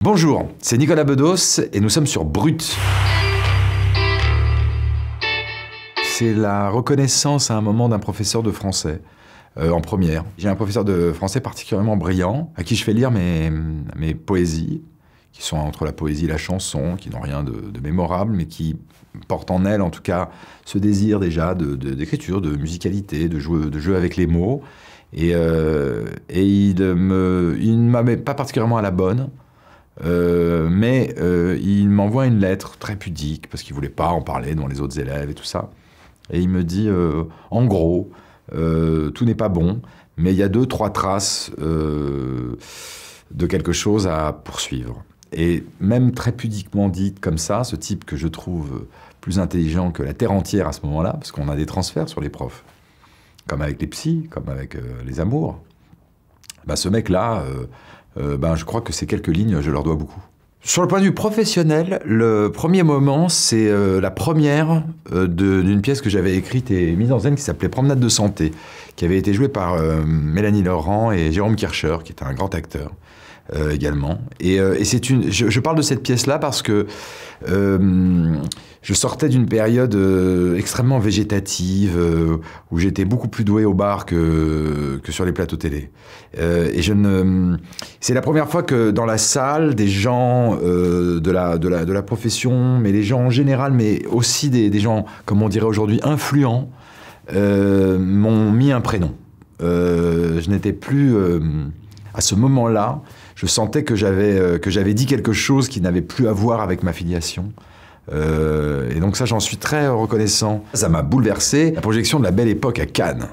Bonjour, c'est Nicolas Bedos et nous sommes sur Brut. C'est la reconnaissance à un moment d'un professeur de français en première. J'ai un professeur de français particulièrement brillant à qui je fais lire mes poésies, qui sont entre la poésie et la chanson, qui n'ont rien de mémorable, mais qui portent en elles en tout cas ce désir déjà d'écriture, de musicalité, de jeu avec les mots. Et il ne m'a pas particulièrement à la bonne, mais il m'envoie une lettre très pudique, parce qu'il ne voulait pas en parler devant les autres élèves et tout ça. Et il me dit, en gros, tout n'est pas bon, mais il y a 2-3 traces de quelque chose à poursuivre. Et même très pudiquement dite comme ça, ce type que je trouve plus intelligent que la Terre entière à ce moment-là, parce qu'on a des transferts sur les profs, comme avec les psys, comme avec les amours, bah, ce mec-là, je crois que ces quelques lignes, je leur dois beaucoup. Sur le point de vue professionnel, le premier moment, c'est la première d'une pièce que j'avais écrite et mise en scène qui s'appelait Promenade de santé, qui avait été jouée par Mélanie Laurent et Jérôme Kircher, qui était un grand acteur également. Et je parle de cette pièce-là parce que je sortais d'une période extrêmement végétative, où j'étais beaucoup plus doué au bar que sur les plateaux télé. C'est la première fois que dans la salle, des gens de la profession, mais les gens en général, mais aussi des gens, comme on dirait aujourd'hui, influents, m'ont mis un prénom. Je n'étais plus... à ce moment-là, je sentais que j'avais dit quelque chose qui n'avait plus à voir avec ma filiation. Et donc ça, j'en suis très reconnaissant. Ça m'a bouleversé. La projection de La Belle Époque à Cannes.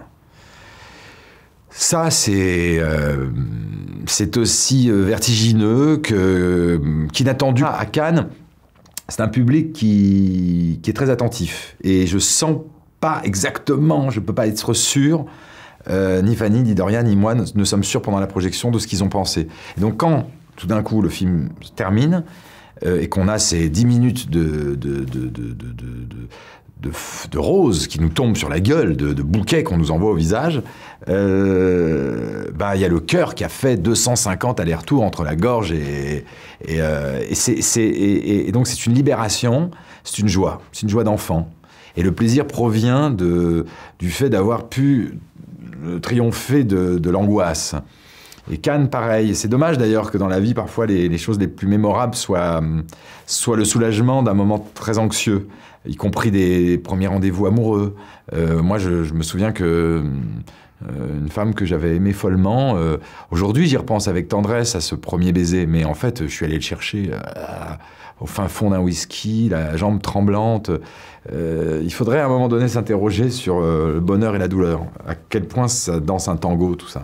Ça, c'est aussi vertigineux qu'inattendu. À Cannes, c'est un public qui est très attentif. Et je sens pas exactement, je peux pas être sûr, ni Fanny, ni Dorian, ni moi ne sommes sûrs pendant la projection de ce qu'ils ont pensé. Et donc quand, tout d'un coup, le film se termine, et qu'on a ces 10 minutes de roses qui nous tombent sur la gueule, de bouquets qu'on nous envoie au visage, y a le cœur qui a fait 250 allers-retours entre la gorge et donc c'est une libération, c'est une joie d'enfant. Et le plaisir provient du fait d'avoir pu triompher de l'angoisse. Et Cannes, pareil. C'est dommage d'ailleurs que dans la vie, parfois, les choses les plus mémorables soient le soulagement d'un moment très anxieux, y compris des premiers rendez-vous amoureux. Moi, je me souviens que une femme que j'avais aimée follement, aujourd'hui, j'y repense avec tendresse à ce premier baiser, mais en fait, je suis allé le chercher au fin fond d'un whisky, la jambe tremblante. Il faudrait à un moment donné s'interroger sur le bonheur et la douleur. À quel point ça danse un tango, tout ça.